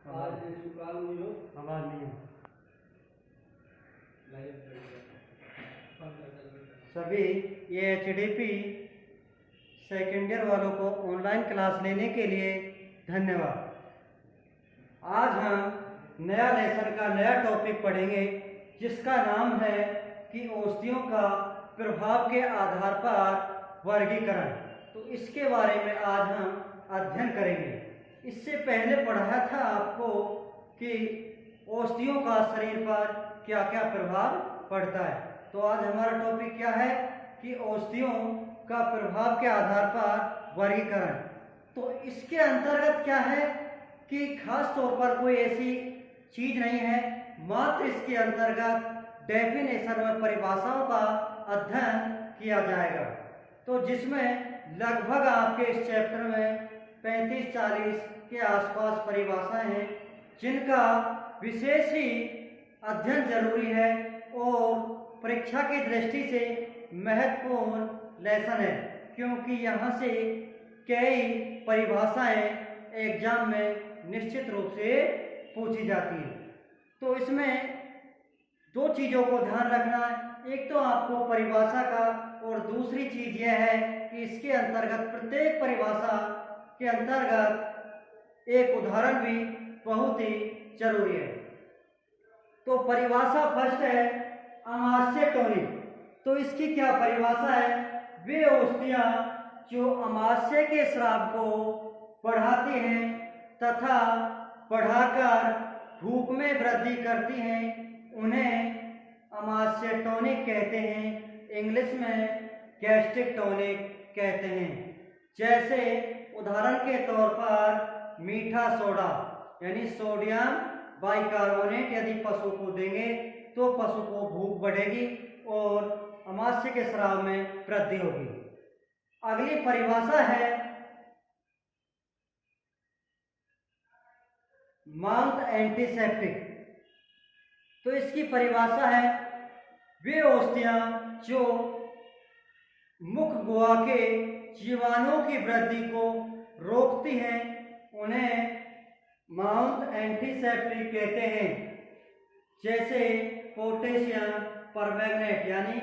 आवाज नहीं है। सभी ये HDP सेकेंड ईयर वालों को ऑनलाइन क्लास लेने के लिए धन्यवाद। आज हम नया लेसन का नया टॉपिक पढ़ेंगे जिसका नाम है कि औषधियों का प्रभाव के आधार पर वर्गीकरण। तो इसके बारे में आज हम अध्ययन करेंगे। इससे पहले पढ़ाया था आपको कि औषधियों का शरीर पर क्या क्या प्रभाव पड़ता है। तो आज हमारा टॉपिक क्या है कि औषधियों का प्रभाव के आधार पर वर्गीकरण। तो इसके अंतर्गत क्या है कि खास तौर पर कोई ऐसी चीज नहीं है, मात्र इसके अंतर्गत डेफिनेशन और परिभाषाओं का अध्ययन किया जाएगा। तो जिसमें लगभग आपके इस चैप्टर में 35-40 के आसपास परिभाषाएं हैं जिनका विशेष ही अध्ययन जरूरी है और परीक्षा की दृष्टि से महत्वपूर्ण लेसन है, क्योंकि यहाँ से कई परिभाषाएं एग्जाम में निश्चित रूप से पूछी जाती है। तो इसमें दो चीज़ों को ध्यान रखना है, एक तो आपको परिभाषा का और दूसरी चीज़ यह है कि इसके अंतर्गत प्रत्येक परिभाषा के अंतर्गत एक उदाहरण भी बहुत ही जरूरी है। तो परिभाषा फर्स्ट है अमाशय टॉनिक। तो इसकी क्या परिभाषा है? वे औषधियाँ जो अमाशय के स्राव को बढ़ाती हैं तथा बढ़ाकर भूख में वृद्धि करती हैं उन्हें अमाशय टॉनिक कहते हैं। इंग्लिश में गैस्ट्रिक टॉनिक कहते हैं। जैसे उदाहरण के तौर पर मीठा सोडा यानी सोडियम बाइकार्बोनेट यदि पशु को देंगे तो पशु को भूख बढ़ेगी और अमाशय के स्राव में वृद्धि होगी। अगली परिभाषा है माउथ एंटीसेप्टिक। तो इसकी परिभाषा है वे औषधियाँ जो मुख गुहा के जीवाणुओं की वृद्धि को रोकती हैं उन्हें माउथ एंटीसेप्टिक कहते हैं। जैसे पोटेशियम परमैंगनेट यानी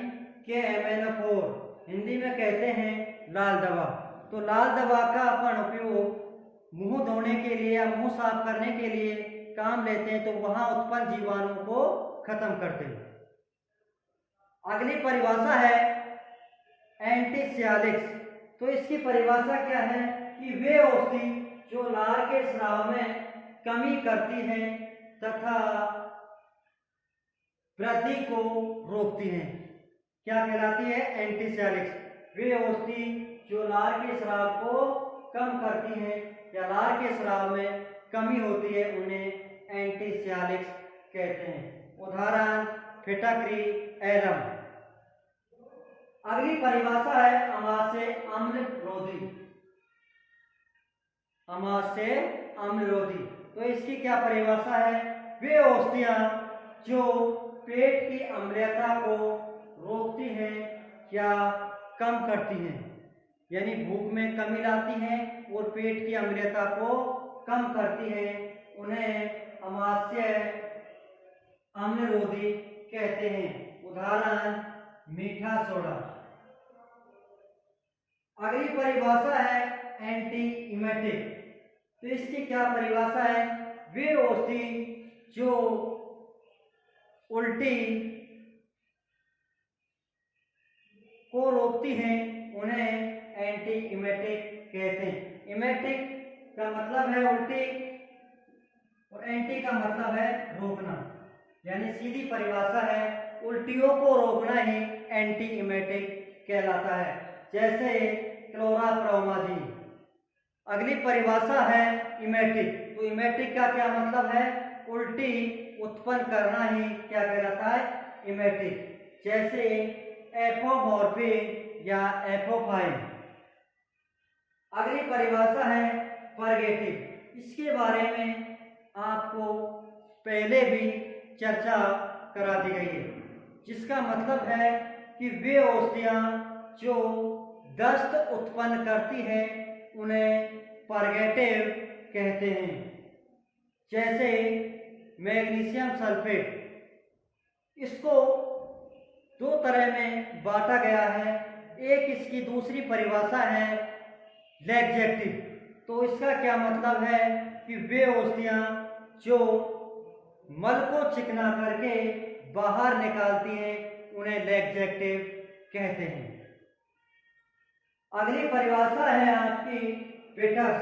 KMnO4, हिंदी में कहते हैं लाल दवा। तो लाल दवा का अपन उपयोग मुंह धोने के लिए या मुंह साफ करने के लिए काम लेते हैं, तो वहां उत्पन्न जीवाणु को खत्म करते हैं। अगली परिभाषा है एंटीसियालिक्स। तो इसकी परिभाषा क्या है कि वे औषधि जो लार के स्राव में कमी करती हैं तथा वृद्धि को रोकती हैं, क्या कहलाती है? एंटीसियालिक्स। वे औषधि जो लार के स्राव को कम करती हैं या लार के स्राव में कमी होती है उन्हें एंटीसियालिक्स कहते हैं। उदाहरण फिटाक्री एलम। अगली परिभाषा है अमाशय अम्लरोधी। अमाशय अम्लरोधी। तो इसकी क्या परिभाषा है? वे औषधियाँ जो पेट की अम्लता को रोकती हैं या कम करती हैं, यानी भूख में कमी लाती हैं और पेट की अम्लता को कम करती हैं, उन्हें अमाशय अम्लरोधी कहते हैं। उदाहरण मीठा सोडा। अगली परिभाषा है एंटी इमेटिक। तो इसकी क्या परिभाषा है? वे औषधि जो उल्टी को रोकती हैं उन्हें एंटी इमेटिक कहते हैं। इमेटिक का मतलब है उल्टी और एंटी का मतलब है रोकना, यानी सीधी परिभाषा है उल्टियों को रोकना ही एंटी इमेटिक कहलाता है। जैसे क्लोराप्रोमाजीन। अगली परिभाषा है इमेटिक। तो इमेटिक का क्या मतलब है? उल्टी उत्पन्न करना ही क्या कहलाता है? इमेटिक। जैसे एपोमॉर्फिन या एपोफाइन। अगली परिभाषा है परगेटिव। इसके बारे में आपको पहले भी चर्चा करा दी गई है, जिसका मतलब है कि वे औषधियाँ जो दस्त उत्पन्न करती हैं उन्हें परगेटिव कहते हैं। जैसे मैग्नीशियम सल्फेट। इसको दो तरह में बांटा गया है। एक इसकी दूसरी परिभाषा है लैक्जेक्टिव। तो इसका क्या मतलब है कि वे औषधियाँ जो मल को चिकना करके बाहर निकालती हैं उन्हें लैक्जेक्टिव कहते हैं। अगली परिभाषा है आपकी पेटस,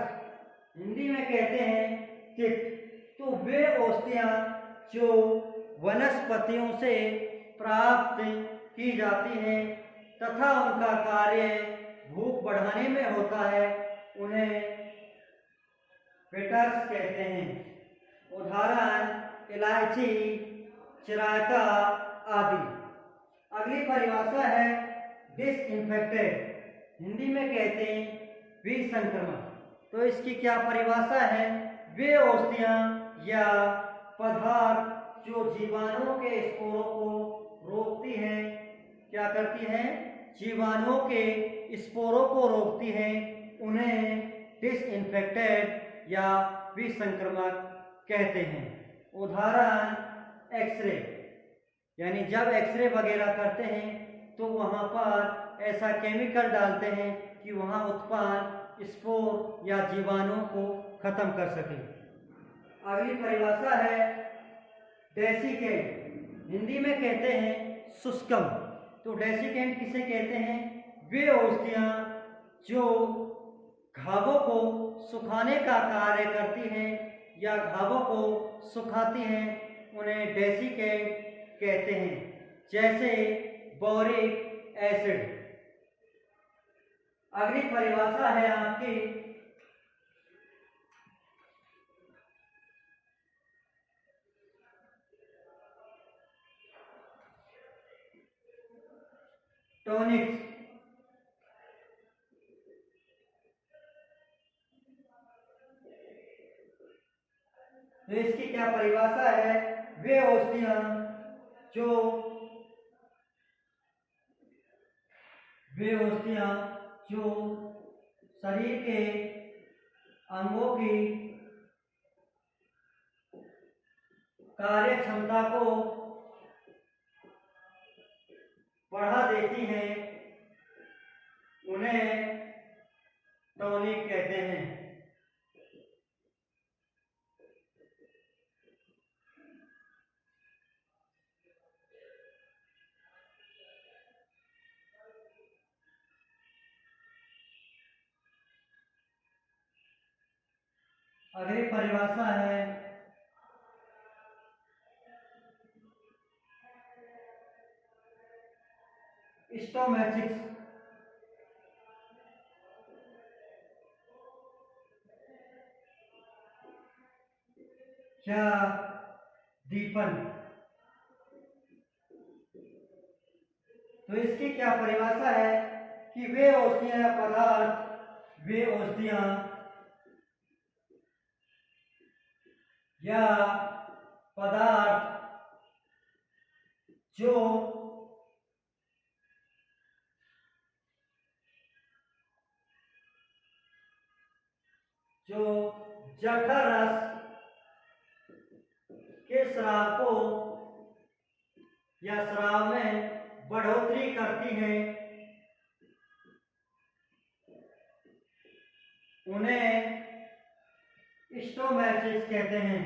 हिंदी में कहते हैं तिक्त। तो वे औषधियाँ जो वनस्पतियों से प्राप्त की जाती हैं तथा उनका कार्य भूख बढ़ाने में होता है, उन्हें पेटस कहते हैं। उदाहरण इलायची, चिरायता आदि। अगली परिभाषा है डिसइंफेक्टेड, हिंदी में कहते हैं विसंक्रमण। तो इसकी क्या परिभाषा है? वे औषधियाँ या पदार्थ जो जीवाणुओं के स्पोरों को रोकती हैं, क्या करती हैं? जीवाणुओं के स्पोरों को रोकती हैं, उन्हें डिसइंफेक्टेड या विसंक्रमक कहते हैं। उदाहरण एक्सरे, यानी जब एक्सरे वगैरह करते हैं तो वहाँ पर ऐसा केमिकल डालते हैं कि वहाँ उत्पन्न स्पोर या जीवाणुओं को खत्म कर सके। अगली परिभाषा है डेसिकेंट, हिंदी में कहते हैं शुष्कम। तो डेसिकेंट किसे कहते हैं? वे औषधियाँ जो घावों को सुखाने का कार्य करती हैं या घावों को सुखाती हैं, उन्हें डेसिकेंट कहते हैं। जैसे बोरिक एसिड। अगली परिभाषा है आपकी टॉनिक्स। तो इसकी क्या परिभाषा है? वे औषधियाँ जो शरीर के अंगों की कार्य क्षमता को बढ़ा देती हैं, उन्हें टॉनिक कहते हैं। अगली परिभाषा है स्टोमैचिक्स। क्या दीपन। तो इसकी क्या परिभाषा है कि वे औषधियाँ या पदार्थ, वे औषधियाँ या पदार्थ जो जठर रस के स्राव को या स्राव में बढ़ोतरी करती हैं, उन्हें स्टोमैचिक्स कहते हैं।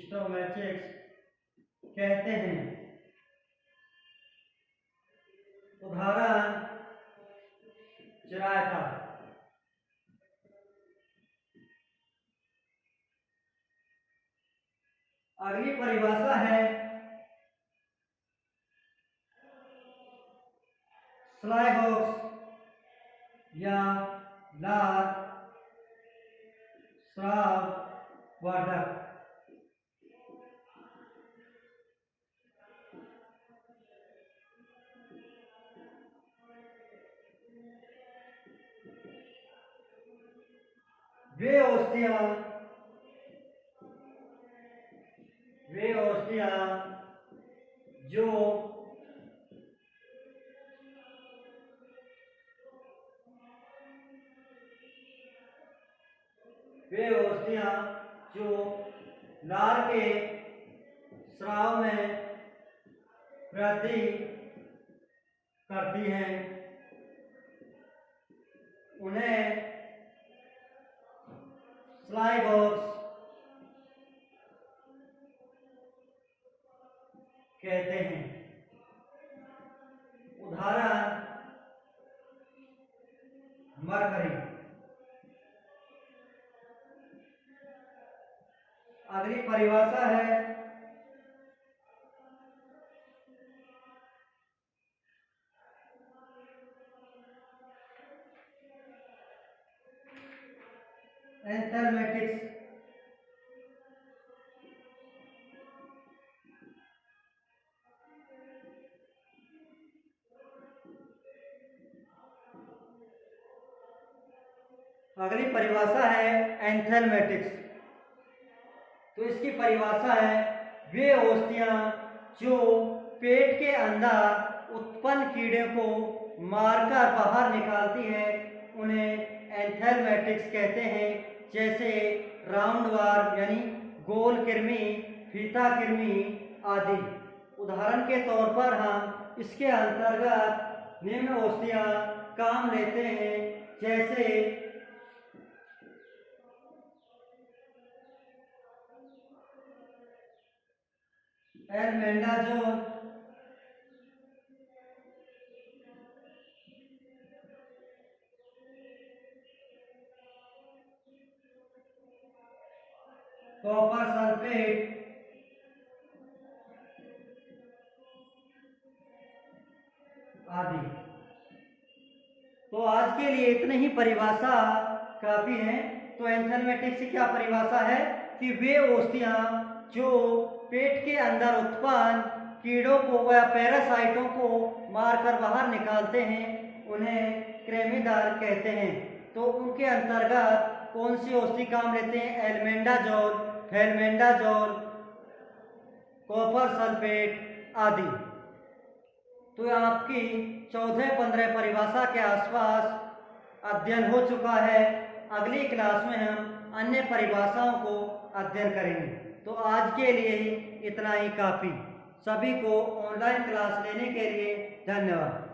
स्टोमैचिक्स कहते हैं। उदाहरण चिरायता। अगली परिभाषा है स्लाइवॉक्स या लार स्राव वर्धक। वे औषधियाँ जो वे औषधियाँ जो लार के स्राव में वृद्धि करती हैं उन्हें स्लाइड बॉक्स कहते हैं। उदाहरण मरकरी। अगली परिभाषा है एंथैल्मेटिक्स। अगली परिभाषा है एंथैल्मेटिक्स। तो इसकी परिभाषा है वे औषधियाँ जो पेट के अंदर उत्पन्न कीड़े को मारकर बाहर निकालती है उन्हें एंथैल्मेटिक्स कहते हैं। जैसे राउंडवॉर्म यानी गोल कृमि, फीता कृमि आदि। उदाहरण के तौर पर हम इसके अंतर्गत निम्न औषधियाँ काम लेते हैं, जैसे एल्बेंडाजोल, कॉपर सल्फेट आदि। तो आज के लिए इतने ही परिभाषा काफी है। तो एंथैल्मेटिक्स की क्या परिभाषा है कि वे औषधियाँ जो पेट के अंदर उत्पन्न कीड़ों को या पैरासाइटों को मारकर बाहर निकालते हैं उन्हें क्रेमीदार कहते हैं। तो उनके अंतर्गत कौन सी औषधि काम लेते हैं? एल्बेंडाजोल, फेल्बेंडाजोल, कॉपर सल्फेट आदि। तो आपकी 14-15 परिभाषा के आसपास अध्ययन हो चुका है। अगली क्लास में हम अन्य परिभाषाओं को अध्ययन करेंगे। तो आज के लिए इतना ही काफ़ी। सभी को ऑनलाइन क्लास लेने के लिए धन्यवाद।